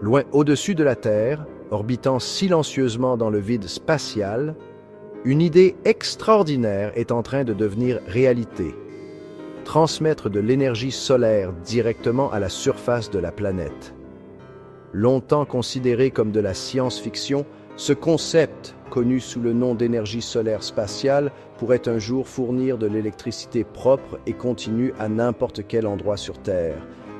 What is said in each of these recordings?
Loin au-dessus de la Terre, orbitant silencieusement dans le vide spatial, une idée extraordinaire est en train de devenir réalité. Transmettre de l'énergie solaire directement à la surface de la planète. Longtemps considéré comme de la science-fiction, ce concept, connu sous le nom d'énergie solaire spatiale, pourrait un jour fournir de l'électricité propre et continue à n'importe quel endroit sur Terre.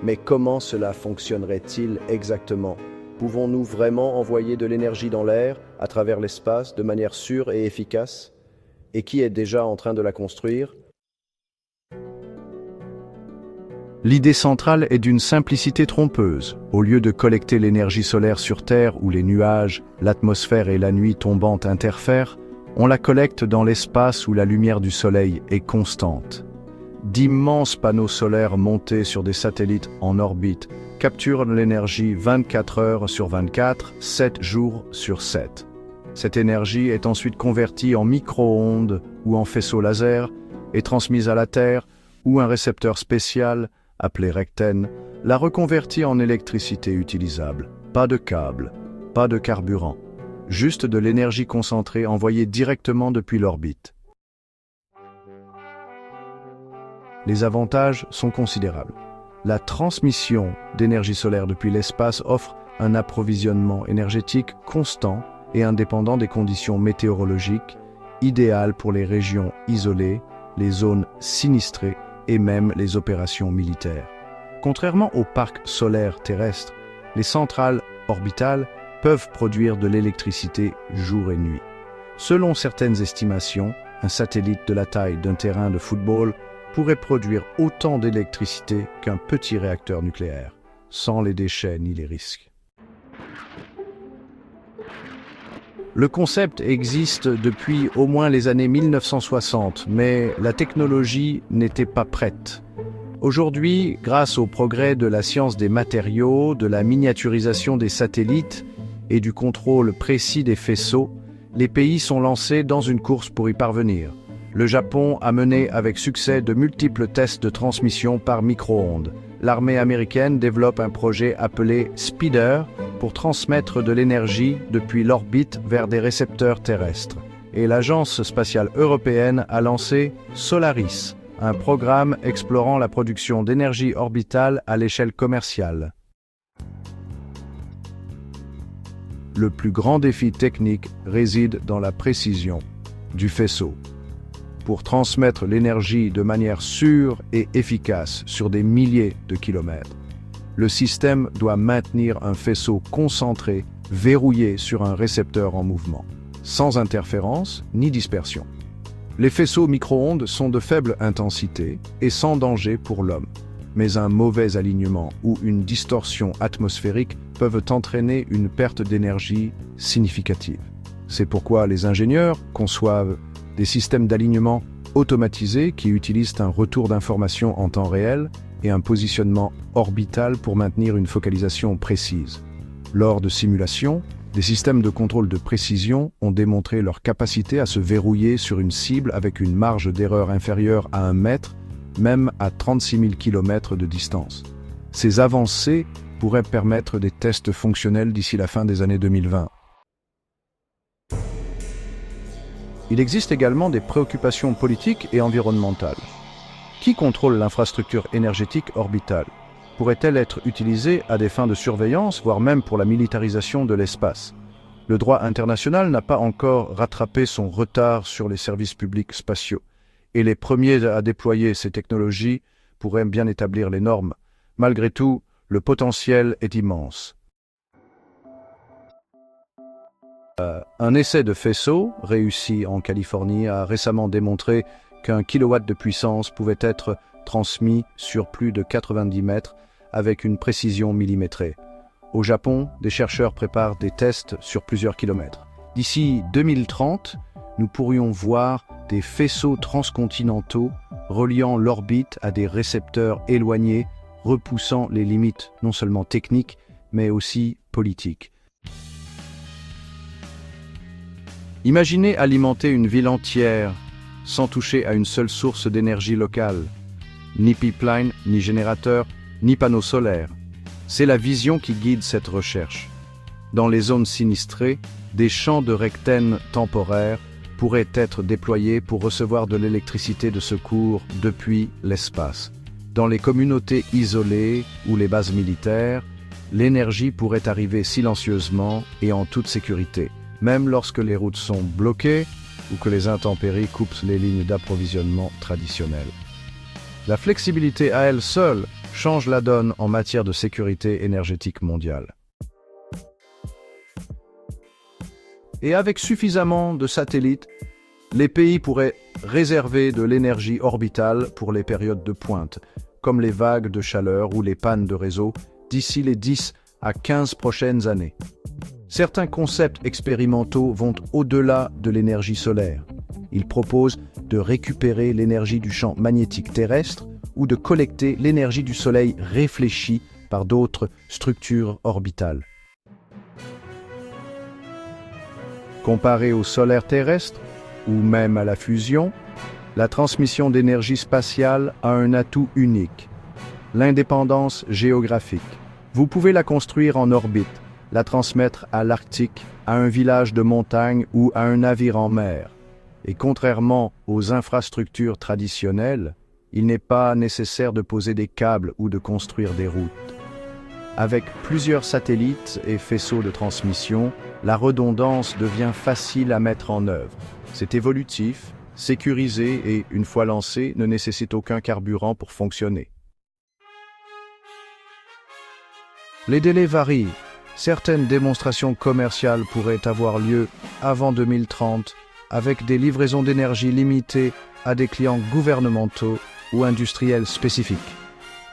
Mais comment cela fonctionnerait-il exactement? Pouvons-nous vraiment envoyer de l'énergie dans l'air, à travers l'espace, de manière sûre et efficace? Et qui est déjà en train de la construire? L'idée centrale est d'une simplicité trompeuse. Au lieu de collecter l'énergie solaire sur Terre où les nuages, l'atmosphère et la nuit tombante interfèrent, on la collecte dans l'espace où la lumière du soleil est constante. D'immenses panneaux solaires montés sur des satellites en orbite capturent l'énergie 24 heures sur 24, 7 jours sur 7. Cette énergie est ensuite convertie en micro-ondes ou en faisceaux laser et transmise à la Terre où un récepteur spécial appelé Recten, la reconvertit en électricité utilisable. Pas de câble, pas de carburant, juste de l'énergie concentrée envoyée directement depuis l'orbite. Les avantages sont considérables. La transmission d'énergie solaire depuis l'espace offre un approvisionnement énergétique constant et indépendant des conditions météorologiques, idéal pour les régions isolées, les zones sinistrées et même les opérations militaires. Contrairement aux parcs solaires terrestres, les centrales orbitales peuvent produire de l'électricité jour et nuit. Selon certaines estimations, un satellite de la taille d'un terrain de football pourrait produire autant d'électricité qu'un petit réacteur nucléaire, sans les déchets ni les risques. Le concept existe depuis au moins les années 1960, mais la technologie n'était pas prête. Aujourd'hui, grâce au progrès de la science des matériaux, de la miniaturisation des satellites et du contrôle précis des faisceaux, les pays sont lancés dans une course pour y parvenir. Le Japon a mené avec succès de multiples tests de transmission par micro-ondes. L'armée américaine développe un projet appelé Speeder pour transmettre de l'énergie depuis l'orbite vers des récepteurs terrestres. Et l'Agence spatiale européenne a lancé Solaris, un programme explorant la production d'énergie orbitale à l'échelle commerciale. Le plus grand défi technique réside dans la précision du faisceau. Pour transmettre l'énergie de manière sûre et efficace sur des milliers de kilomètres, le système doit maintenir un faisceau concentré, verrouillé sur un récepteur en mouvement, sans interférence ni dispersion. Les faisceaux micro-ondes sont de faible intensité et sans danger pour l'homme, mais un mauvais alignement ou une distorsion atmosphérique peuvent entraîner une perte d'énergie significative. C'est pourquoi les ingénieurs conçoivent des systèmes d'alignement automatisés qui utilisent un retour d'information en temps réel et un positionnement orbital pour maintenir une focalisation précise. Lors de simulations, des systèmes de contrôle de précision ont démontré leur capacité à se verrouiller sur une cible avec une marge d'erreur inférieure à 1 mètre, même à 36 000 km de distance. Ces avancées pourraient permettre des tests fonctionnels d'ici la fin des années 2020. Il existe également des préoccupations politiques et environnementales. Qui contrôle l'infrastructure énergétique orbitale? Pourrait-elle être utilisée à des fins de surveillance, voire même pour la militarisation de l'espace? Le droit international n'a pas encore rattrapé son retard sur les services publics spatiaux, et les premiers à déployer ces technologies pourraient bien établir les normes. Malgré tout, le potentiel est immense. Un essai de faisceau, réussi en Californie, a récemment démontré qu'un kilowatt de puissance pouvait être transmis sur plus de 90 mètres avec une précision millimétrée. Au Japon, des chercheurs préparent des tests sur plusieurs kilomètres. D'ici 2030, nous pourrions voir des faisceaux transcontinentaux reliant l'orbite à des récepteurs éloignés, repoussant les limites non seulement techniques, mais aussi politiques. Imaginez alimenter une ville entière sans toucher à une seule source d'énergie locale. Ni pipeline, ni générateur, ni panneaux solaires. C'est la vision qui guide cette recherche. Dans les zones sinistrées, des champs de rectènes temporaires pourraient être déployés pour recevoir de l'électricité de secours depuis l'espace. Dans les communautés isolées ou les bases militaires, l'énergie pourrait arriver silencieusement et en toute sécurité, même lorsque les routes sont bloquées ou que les intempéries coupent les lignes d'approvisionnement traditionnelles. La flexibilité à elle seule change la donne en matière de sécurité énergétique mondiale. Et avec suffisamment de satellites, les pays pourraient réserver de l'énergie orbitale pour les périodes de pointe, comme les vagues de chaleur ou les pannes de réseau, d'ici les 10 à 15 prochaines années. Certains concepts expérimentaux vont au-delà de l'énergie solaire. Ils proposent de récupérer l'énergie du champ magnétique terrestre ou de collecter l'énergie du Soleil réfléchie par d'autres structures orbitales. Comparé au solaire terrestre, ou même à la fusion, la transmission d'énergie spatiale a un atout unique, l'indépendance géographique. Vous pouvez la construire en orbite, la transmettre à l'Arctique, à un village de montagne ou à un navire en mer. Et contrairement aux infrastructures traditionnelles, il n'est pas nécessaire de poser des câbles ou de construire des routes. Avec plusieurs satellites et faisceaux de transmission, la redondance devient facile à mettre en œuvre. C'est évolutif, sécurisé et, une fois lancé, ne nécessite aucun carburant pour fonctionner. Les délais varient. Certaines démonstrations commerciales pourraient avoir lieu avant 2030, avec des livraisons d'énergie limitées à des clients gouvernementaux ou industriels spécifiques.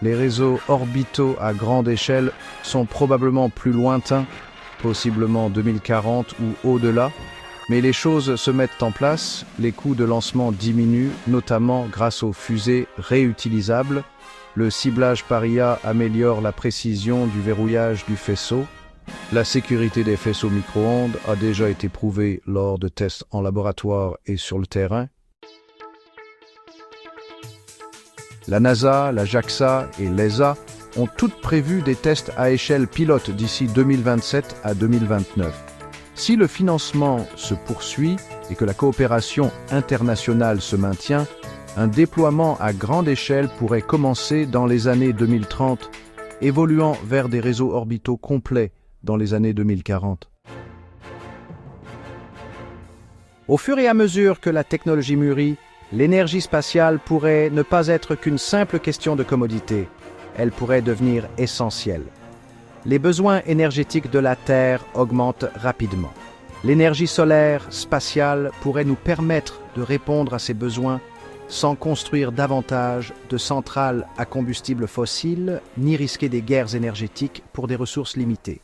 Les réseaux orbitaux à grande échelle sont probablement plus lointains, possiblement 2040 ou au-delà, mais les choses se mettent en place, les coûts de lancement diminuent, notamment grâce aux fusées réutilisables, le ciblage par IA améliore la précision du verrouillage du faisceau, la sécurité des faisceaux micro-ondes a déjà été prouvée lors de tests en laboratoire et sur le terrain. La NASA, la JAXA et l'ESA ont toutes prévu des tests à échelle pilote d'ici 2027 à 2029. Si le financement se poursuit et que la coopération internationale se maintient, un déploiement à grande échelle pourrait commencer dans les années 2030, évoluant vers des réseaux orbitaux complets dans les années 2040. Au fur et à mesure que la technologie mûrit, l'énergie spatiale pourrait ne pas être qu'une simple question de commodité. Elle pourrait devenir essentielle. Les besoins énergétiques de la Terre augmentent rapidement. L'énergie solaire spatiale pourrait nous permettre de répondre à ces besoins sans construire davantage de centrales à combustible fossile ni risquer des guerres énergétiques pour des ressources limitées.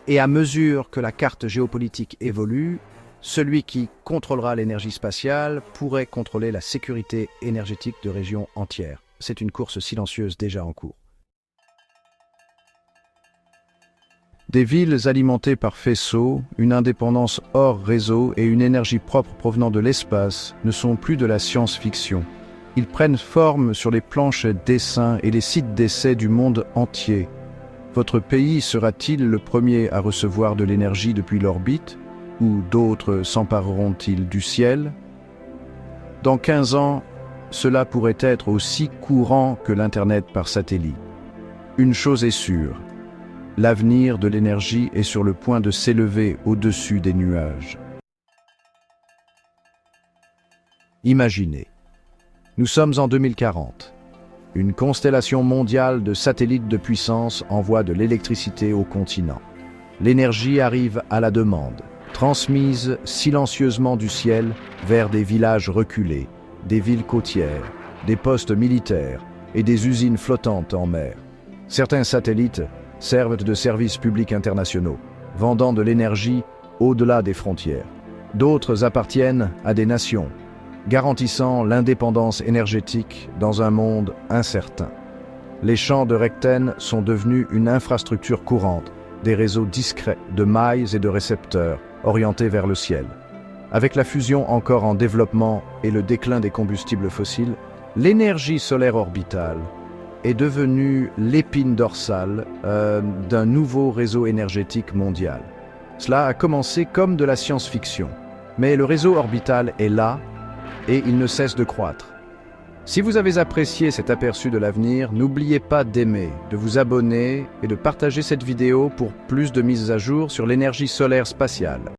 Et à mesure que la carte géopolitique évolue, celui qui contrôlera l'énergie spatiale pourrait contrôler la sécurité énergétique de régions entières. C'est une course silencieuse déjà en cours. Des villes alimentées par faisceaux, une indépendance hors réseau et une énergie propre provenant de l'espace ne sont plus de la science-fiction. Ils prennent forme sur les planches d'essaims et les sites d'essais du monde entier. Votre pays sera-t-il le premier à recevoir de l'énergie depuis l'orbite? Ou d'autres s'empareront-ils du ciel? Dans 15 ans, cela pourrait être aussi courant que l'Internet par satellite. Une chose est sûre, l'avenir de l'énergie est sur le point de s'élever au-dessus des nuages. Imaginez, nous sommes en 2040. Une constellation mondiale de satellites de puissance envoie de l'électricité au continent. L'énergie arrive à la demande, transmise silencieusement du ciel vers des villages reculés, des villes côtières, des postes militaires et des usines flottantes en mer. Certains satellites servent de services publics internationaux, vendant de l'énergie au-delà des frontières. D'autres appartiennent à des nations, garantissant l'indépendance énergétique dans un monde incertain. Les champs de rectènes sont devenus une infrastructure courante, des réseaux discrets de mailles et de récepteurs orientés vers le ciel. Avec la fusion encore en développement et le déclin des combustibles fossiles, l'énergie solaire orbitale est devenue l'épine dorsale d'un nouveau réseau énergétique mondial. Cela a commencé comme de la science-fiction, mais le réseau orbital est là et il ne cesse de croître. Si vous avez apprécié cet aperçu de l'avenir, n'oubliez pas d'aimer, de vous abonner et de partager cette vidéo pour plus de mises à jour sur l'énergie solaire spatiale.